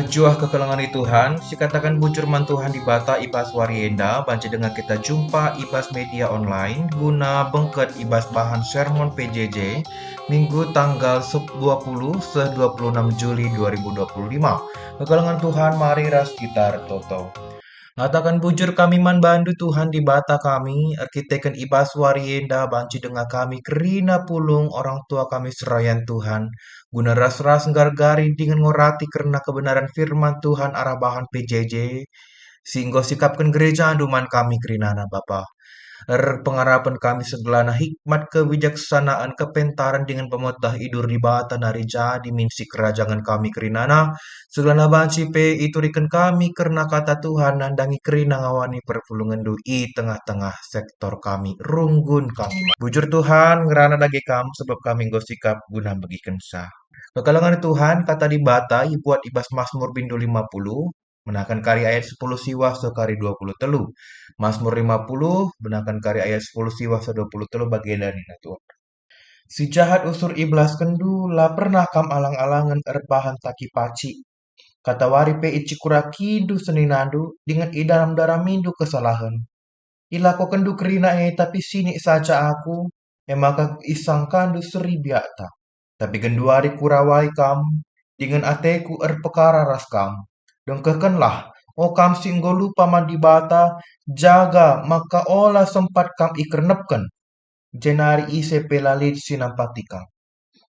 Juah kekelengan Tuhan, si katakan bujur mantuhan di bata ibas warienda, banci dengan kita jumpa ibas media online, guna bengket ibas bahan sermon PJJ, Minggu tanggal 20 se 26 Juli 2025. Kekelengan Tuhan, mari ras gitar toto. Ngatakan bujur kami man bandu Tuhan di bata kami, arkiteken ibas warienda banci dengan kami kerina pulung orang tua kami serayan Tuhan. Guna ras-ras gargari dengan ngorati karena kebenaran firman Tuhan arah bahan PJJ. Sehingga sikapkan gereja anduman kami kerinana Bapa. Pengharapan kami segelana hikmat kebijaksanaan kepentaran dengan pemotah idur di bata nari jadi mingsi kerajaan kami kerinana segelana banci pe iturikan kami karena kata Tuhan nandangi kerina ngawani perpulungan dui tengah-tengah sektor kami runggun kami bujur Tuhan ngerana dagi kamu sebab kami sikap guna bagikan sah kekalangan Tuhan kata di bata buat ibas Mazmur bindu 50 menakan kari ayat 10 siwa sekari 20 telu. Mazmur 50 menakan kari ayat 10 siwa se 20 telu bagian dari Tuhan. Si jahat usur iblas kendu la pernah kam alang-alangan erbahan taki paci. Kata wari pe ici kurakidu seninandu dengan idalam darah mindu kesalahan. Ila ko kendu kerina tapi sini saja aku emaka isang kandu seri biata. Tapi genduari kurawai kam dengan ateku erpekara ras kam. Dengkekenlah, o kam singgo lupa mandi bata, jaga maka olah sempat kam ikernepken. Jenari ise pelalit sinampatika.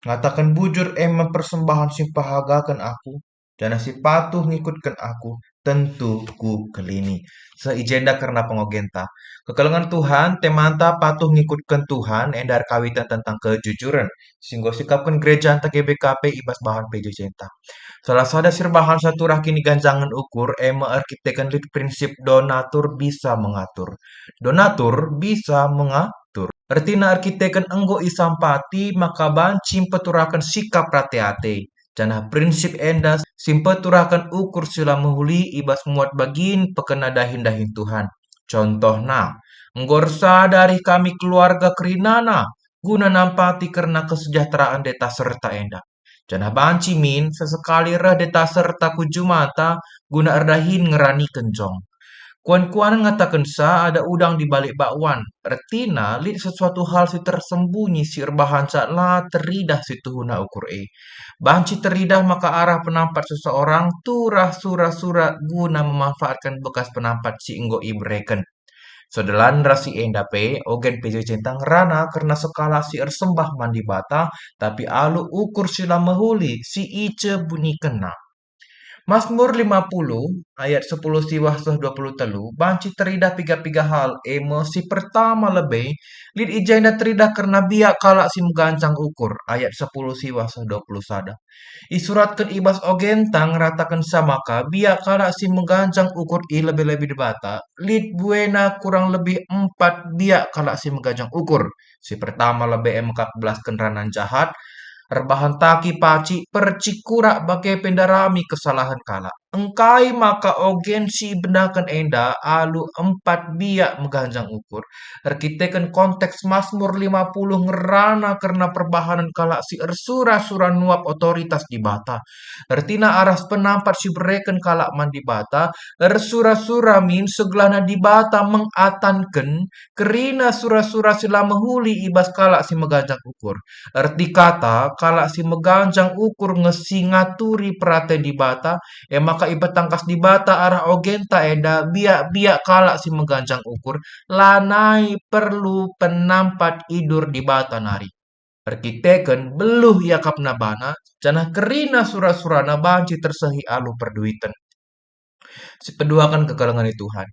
Ngatakan bujur mempersembahan simpahagakan aku, dan si patuh ngikutkan aku, tentu ku kelini. Seijenda karena pengogenta. Kekelengan Tuhan, temanta patuh ngikutkan Tuhan, endar kawitan tentang kejujuran. Singgo sikapkan gereja anta GBKP ibas bahan PJJ. Salah sada sirbahan satu rakini ganjangan ukur, arkitekkan prinsip donatur bisa mengatur. Donatur bisa mengatur. Artina arkiteken enggo isampati maka bancim peturakan sikap rate-ate. Janah prinsip endas simpeturakan ukur sila mehuli ibas muat bagin pekena dahin-dahin Tuhan. Contohna, nggorsa dari kami keluarga kerinana guna nampati karena kesejahteraan deta serta enda. Janah banci min sesekali rah deta serta kujumata guna erdahin ngerani kenjong. Kuan-kuan ngatakan sa ada udang di balik bakwan. Artina, li sesuatu hal si tersembunyi si erbahan sa la teridah si tuhuna ukur e. Banci teridah maka arah penampat seseorang turah surah-surah guna memanfaatkan bekas penampat si enggo ibreken. Sedelan rasi endape ogen pejo centang rana karena sekala si ersembah mandi bata tapi alu ukur sila mehuli si ice bunyi kena. Mazmur 50 ayat 10 siwah 20 telu banci teridah piga-piga hal emosi pertama lebih lid ijana teridah karena biak kalak si mgancang ukur ayat 10 siwah 20 sada isuratkan ibas ogentang ratakan samaka biak kalak si mgancang ukur i lebih-lebih debata lid buena kurang lebih 4 biak kalak si mgancang ukur si pertama lebih emkak belas kenranan jahat rebahan taki paci percikura bagai pendarami kesalahan kala. Engkai maka ogen si benakan enda alu 4 biak mengganjang ukur. Arkiteken konteks Mazmur 50 ngerana karena perbahanan kala si ersura-sura nuap otoritas di bata. Artina aras penampat si bereken kala man di bata. Ersura-sura min segelana di bata mengatanken kerina sura-sura sila mehuli ibas kala si mengganjang ukur. Arti kata kala si meganjang ukur ngesingaturi perate di bata maka iba tangkas di bata arah ogenta eda biak-biak kala si meganjang ukur lanai perlu penampat idur di bata nari arkiteken beluh yakap nabana janah kerina surah-surana banci tersehi alu perduiten si peduakan kekalangan Tuhan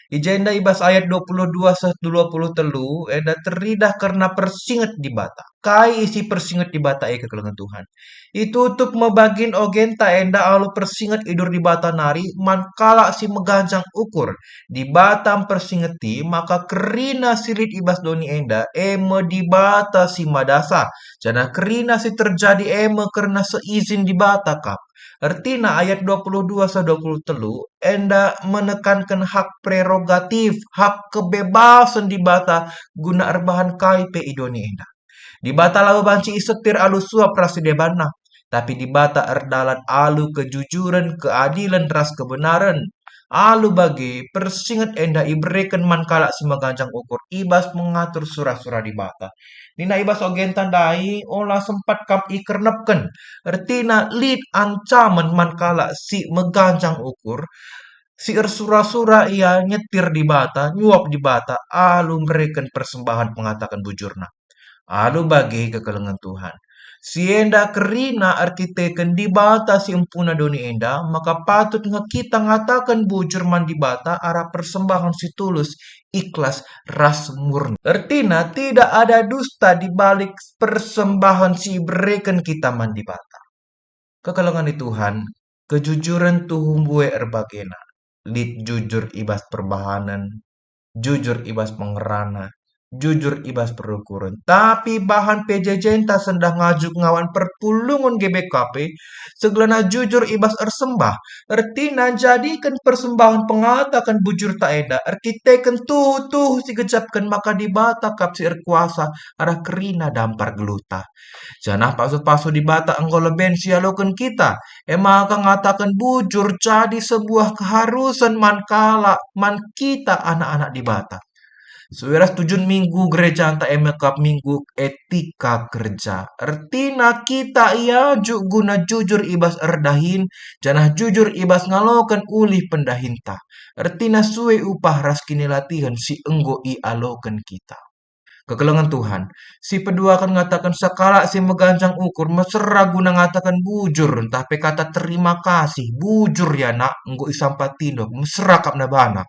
Ijenda ibas ayat 22 sah 20 telu eda teridah karena persinget di bata. Kai isi persinget di bata kekelengan Tuhan. Itu untuk membagin ogenta enda alu persinget idur di bata nari man kala si meganjang ukur. Di batam persingeti maka kerina sirit ibas doni enda eme di bata si madasa. Jana kerina si terjadi eme karena seizin di bata kap. Artinya ayat 22 sampai 20 telu enda menekankan hak prerogatif, hak kebebasan di bata guna erbahan KIP idoni enda. Di bata lalu banci isetir alu suap prasidebana. Tapi di bata erdalan alu kejujuran, keadilan, ras kebenaran. Alu bagi persingat enda ibreken man kalak si meganjang ukur ibas mengatur surah-surah di bata. Nina ibas ogen tandai olah sempat kam ikernepken. Ertina lid ancaman man kalak si meganjang ukur. Si surah-surah ia nyetir di bata, nyuap di bata, alu mereken persembahan mengatakan bujurna. Alu bagi kekelengan Tuhan. Si enda kerina artiteken di bata si empuna doni enda, maka patut kita ngatakan bujur man di bata arah persembahan si tulus, ikhlas, ras murni. Artinya tidak ada dusta di balik persembahan si berikan kita man di bata. Kekelengan di Tuhan, kejujuran tuhumbue erbagena. Lid jujur ibas perbahanan, jujur ibas pengerana, jujur ibas perukuran. Tapi bahan PJJ tak sendah ngajuk ngawan perpulungan GBKP, segelana jujur ibas ersembah. Ertina jadikan persembahan pengatakan bujur tak eda. Erkiteken tuh si gejapkan maka dibata kap si erkuasa arah kerina dampar geluta. Janah pasu-pasu di bata anggol leben sialokan kita. Emang ngatakan bujur jadi sebuah keharusan man kita anak-anak di bata. Suweras tujuan minggu gereja anta emekap minggu etika kerja. Artina kita ia guna jujur ibas erdahin. Janah jujur ibas ngalokan ulih pendahinta. Artina suwe upah ras kini latihan si enggo i alokan kita. Kekelengan Tuhan. Si pedua akan mengatakan sekala si megancang ukur mesra guna ngatakan bujur. Tapi kata terima kasih. Bujur ya nak. Enggo isampatindo. Mesra kap nabana.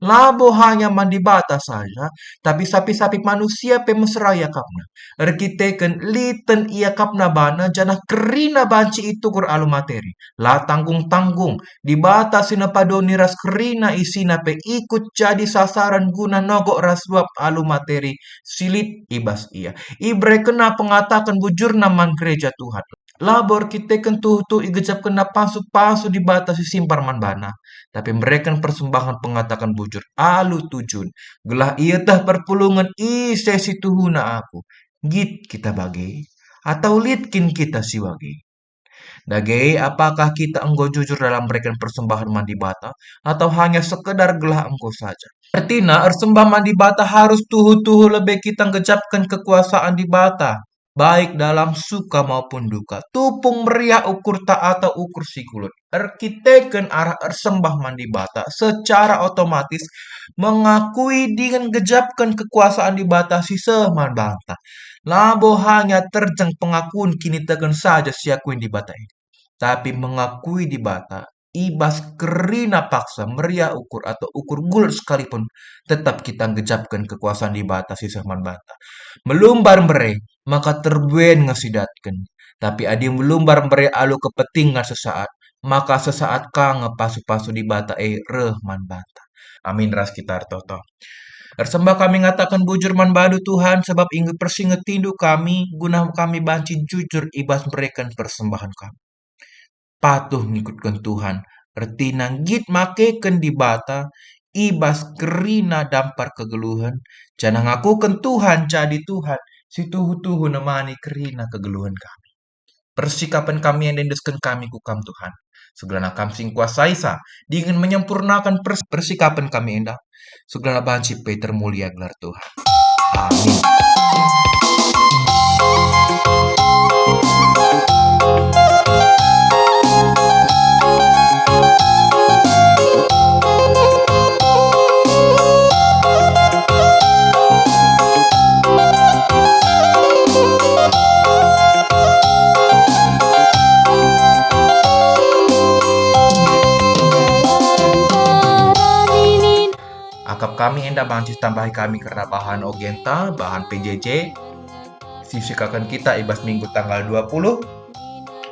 Labo hanya mandi bata saja. Tapi sapi-sapi manusia pe mesra ya kapna. Erkiteken liten ia kapna bana. Janah kerina banci itu kur alu materi. La tanggung-tanggung. Di bata sinapadoni ras kerina isina pe ikut jadi sasaran guna nogok rasuap alu materi. Silit ibas ia. Ibre kena pengatakan bujur naman gereja Tuhan. Labor kita kentu igejap kena pasu-pasu dibatasi simpar man bana. Tapi mereka persembahan pengatakan bujur. Alu tujun. Gelah ia tah perpulungan sesi tuhuna aku. Git kita bagi. Atau litkin kita siwagi. Dagei, apakah kita engkau jujur dalam memberikan persembahan mandi bata? Atau hanya sekedar gelah engkau saja? Artinya, ersembah mandi bata harus tuhu-tuhu lebih kita ngejapkan kekuasaan di bata. Baik dalam suka maupun duka. Tupung meriah ukur tak atau ukur sikulut. Erkiteken arah ersembah mandi bata secara otomatis mengakui dengan gejapkan kekuasaan dibatasi seman bata. Labo hanya terjang pengakuan kini tegan saja siakuin di bata ini. Tapi mengakui di bata, ibas kerina paksa meriah ukur atau ukur gulat sekalipun tetap kita gejapkan kekuasaan di bata si seman bata. Melumbar mere, maka terbuen ngesidatkan. Tapi adi melumbar mere alu kepentingan sesaat, maka sesaat ka ngepasu-pasu di bata rehman bata. Amin ras kita toto. Ersembah kami ngatakan bujur man badu Tuhan sebab ingat persinget tindu kami guna kami banci jujur ibas berikan persembahan kami. Patuh ngikutkan Tuhan. Ertina git makeken di bata ibas kerina dampar kegeluhan. Jangan ngakukan Tuhan jadi Tuhan. Si tuhu-tuhu nemani kerina kegeluhan kami. Persikapan kami yang dendeskan kami kukam Tuhan. Segala kami sing kuasai sa. Dingin menyempurnakan persikapan kami endah. Segala banci Peter mulia gelar Tuhan. Amin. Akap kami endah bancis tambahi kami karena bahan ogenta, bahan PJJ. Sisikakan kita ibas minggu tanggal 20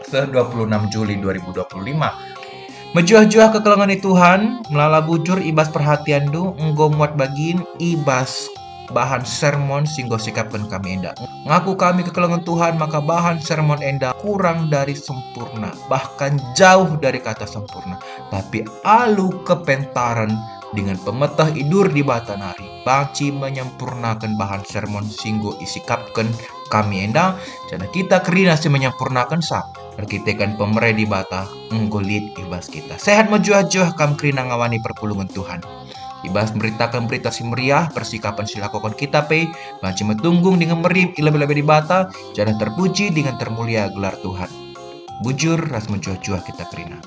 ke 26 Juli 2025. Mejuah-juah kekelengan Tuhan, melala bujur ibas perhatian du, enggo muat bagin ibas bahan sermon singgo sikapkan kami endah. Ngaku kami kekelengan Tuhan, maka bahan sermon endah kurang dari sempurna, bahkan jauh dari kata sempurna. Tapi alu kepentaran dengan pemetah idur di bata nari. Banci menyempurnakan bahan sermon singgo isikapkan kami endah. Jana kita kerina si menyempurnakan sa. Arkitekan pemere di bata, nggolit ibas kita. Sehat majuah-juah kam krina ngawani perpulungan Tuhan. Ibas memberitakan berita si meriah, persikapan silakukan kita pe, banci metunggung dengan merib, ila-bila di bata, jangan terpuji dengan termulia gelar Tuhan. Bujur ras mencuah-cuah kita kerina.